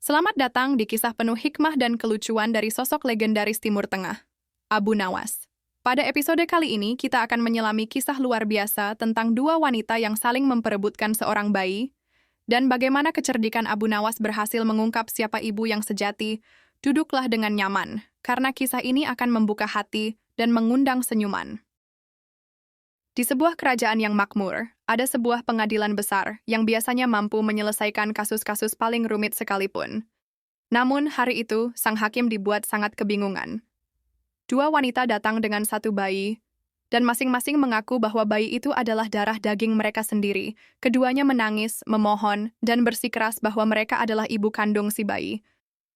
Selamat datang di kisah penuh hikmah dan kelucuan dari sosok legendaris Timur Tengah, Abu Nawas. Pada episode kali ini, kita akan menyelami kisah luar biasa tentang dua wanita yang saling memperebutkan seorang bayi, dan bagaimana kecerdikan Abu Nawas berhasil mengungkap siapa ibu yang sejati. Duduklah dengan nyaman, karena kisah ini akan membuka hati dan mengundang senyuman. Di sebuah kerajaan yang makmur, ada sebuah pengadilan besar yang biasanya mampu menyelesaikan kasus-kasus paling rumit sekalipun. Namun, hari itu, sang hakim dibuat sangat kebingungan. Dua wanita datang dengan satu bayi, dan masing-masing mengaku bahwa bayi itu adalah darah daging mereka sendiri. Keduanya menangis, memohon, dan bersikeras bahwa mereka adalah ibu kandung si bayi.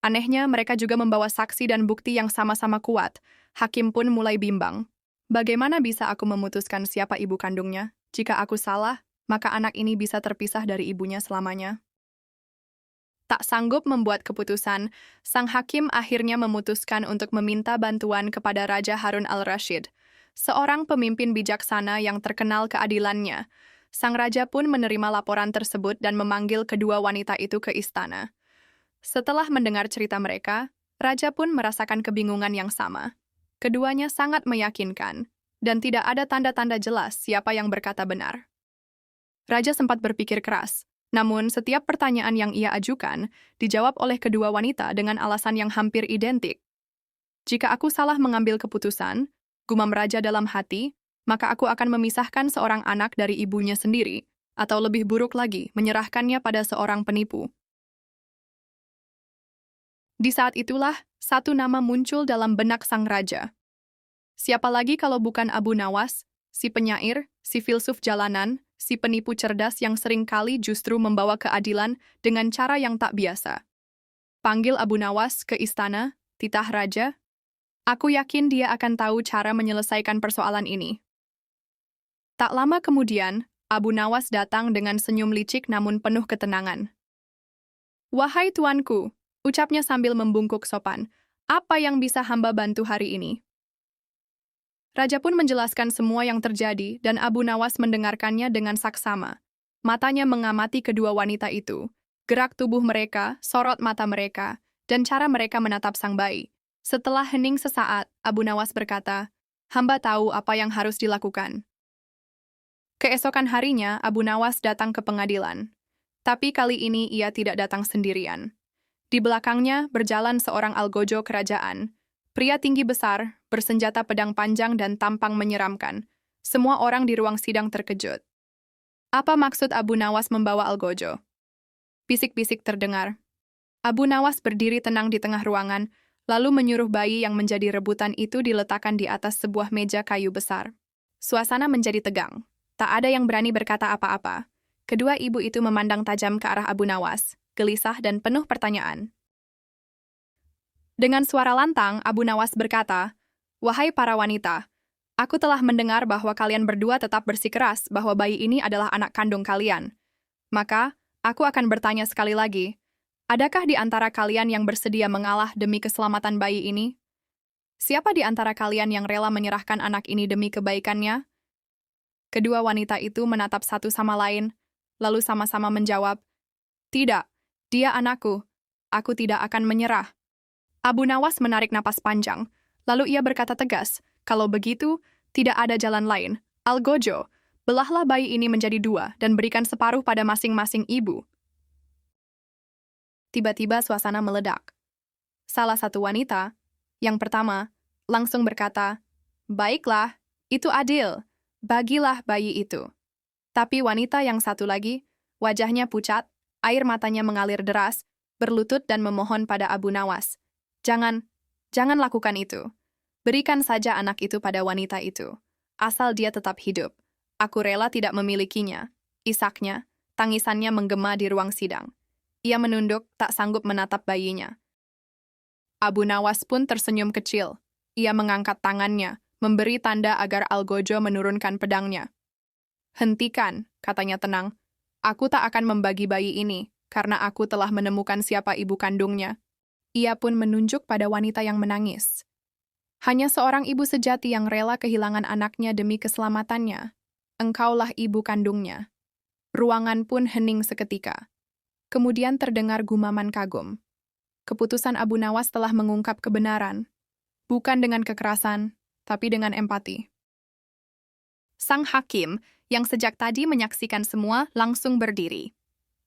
Anehnya, mereka juga membawa saksi dan bukti yang sama-sama kuat. Hakim pun mulai bimbang. Bagaimana bisa aku memutuskan siapa ibu kandungnya? Jika aku salah, maka anak ini bisa terpisah dari ibunya selamanya. Tak sanggup membuat keputusan, sang hakim akhirnya memutuskan untuk meminta bantuan kepada Raja Harun al-Rashid, seorang pemimpin bijaksana yang terkenal keadilannya. Sang raja pun menerima laporan tersebut dan memanggil kedua wanita itu ke istana. Setelah mendengar cerita mereka, raja pun merasakan kebingungan yang sama. Keduanya sangat meyakinkan, dan tidak ada tanda-tanda jelas siapa yang berkata benar. Raja sempat berpikir keras, namun setiap pertanyaan yang ia ajukan dijawab oleh kedua wanita dengan alasan yang hampir identik. Jika aku salah mengambil keputusan, gumam raja dalam hati, maka aku akan memisahkan seorang anak dari ibunya sendiri, atau lebih buruk lagi, menyerahkannya pada seorang penipu. Di saat itulah, satu nama muncul dalam benak sang raja. Siapa lagi kalau bukan Abu Nawas, si penyair, si filsuf jalanan, si penipu cerdas yang seringkali justru membawa keadilan dengan cara yang tak biasa. Panggil Abu Nawas ke istana, titah raja. Aku yakin dia akan tahu cara menyelesaikan persoalan ini. Tak lama kemudian, Abu Nawas datang dengan senyum licik namun penuh ketenangan. Wahai tuanku, ucapnya sambil membungkuk sopan, apa yang bisa hamba bantu hari ini? Raja pun menjelaskan semua yang terjadi dan Abu Nawas mendengarkannya dengan saksama. Matanya mengamati kedua wanita itu, gerak tubuh mereka, sorot mata mereka, dan cara mereka menatap sang bayi. Setelah hening sesaat, Abu Nawas berkata, hamba tahu apa yang harus dilakukan. Keesokan harinya, Abu Nawas datang ke pengadilan. Tapi kali ini ia tidak datang sendirian. Di belakangnya berjalan seorang algojo kerajaan, pria tinggi besar, bersenjata pedang panjang dan tampang menyeramkan. Semua orang di ruang sidang terkejut. Apa maksud Abu Nawas membawa algojo? Bisik-bisik terdengar. Abu Nawas berdiri tenang di tengah ruangan, lalu menyuruh bayi yang menjadi rebutan itu diletakkan di atas sebuah meja kayu besar. Suasana menjadi tegang. Tak ada yang berani berkata apa-apa. Kedua ibu itu memandang tajam ke arah Abu Nawas, gelisah dan penuh pertanyaan. Dengan suara lantang, Abu Nawas berkata, wahai para wanita, aku telah mendengar bahwa kalian berdua tetap bersikeras bahwa bayi ini adalah anak kandung kalian. Maka, aku akan bertanya sekali lagi, adakah di antara kalian yang bersedia mengalah demi keselamatan bayi ini? Siapa di antara kalian yang rela menyerahkan anak ini demi kebaikannya? Kedua wanita itu menatap satu sama lain, lalu sama-sama menjawab, tidak, dia anakku, aku tidak akan menyerah. Abu Nawas menarik napas panjang, lalu ia berkata tegas, kalau begitu, tidak ada jalan lain. Algojo, belahlah bayi ini menjadi dua dan berikan separuh pada masing-masing ibu. Tiba-tiba suasana meledak. Salah satu wanita, yang pertama, langsung berkata, baiklah, itu adil, bagilah bayi itu. Tapi wanita yang satu lagi, wajahnya pucat, air matanya mengalir deras, berlutut dan memohon pada Abu Nawas. Jangan lakukan itu. Berikan saja anak itu pada wanita itu. Asal dia tetap hidup. Aku rela tidak memilikinya. Isaknya, tangisannya menggema di ruang sidang. Ia menunduk, tak sanggup menatap bayinya. Abu Nawas pun tersenyum kecil. Ia mengangkat tangannya, memberi tanda agar algojo menurunkan pedangnya. Hentikan, katanya tenang. Aku tak akan membagi bayi ini, karena aku telah menemukan siapa ibu kandungnya. Ia pun menunjuk pada wanita yang menangis. Hanya seorang ibu sejati yang rela kehilangan anaknya demi keselamatannya. Engkaulah ibu kandungnya. Ruangan pun hening seketika. Kemudian terdengar gumaman kagum. Keputusan Abu Nawas telah mengungkap kebenaran, bukan dengan kekerasan, tapi dengan empati. Sang hakim, yang sejak tadi menyaksikan semua, langsung berdiri.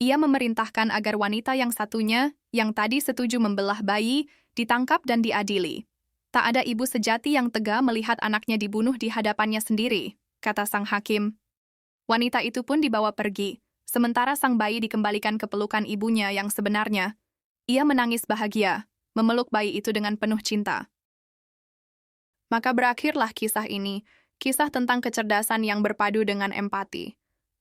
Ia memerintahkan agar wanita yang satunya, yang tadi setuju membelah bayi, ditangkap dan diadili. Tak ada ibu sejati yang tega melihat anaknya dibunuh di hadapannya sendiri, kata sang hakim. Wanita itu pun dibawa pergi, sementara sang bayi dikembalikan ke pelukan ibunya yang sebenarnya. Ia menangis bahagia, memeluk bayi itu dengan penuh cinta. Maka berakhirlah kisah ini, kisah tentang kecerdasan yang berpadu dengan empati.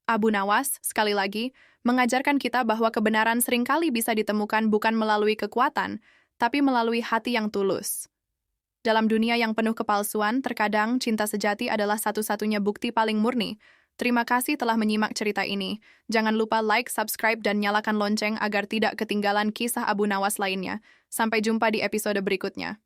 Abu Nawas, sekali lagi, mengajarkan kita bahwa kebenaran seringkali bisa ditemukan bukan melalui kekuatan, tapi melalui hati yang tulus. Dalam dunia yang penuh kepalsuan, terkadang cinta sejati adalah satu-satunya bukti paling murni. Terima kasih telah menyimak cerita ini. Jangan lupa like, subscribe, dan nyalakan lonceng agar tidak ketinggalan kisah Abu Nawas lainnya. Sampai jumpa di episode berikutnya.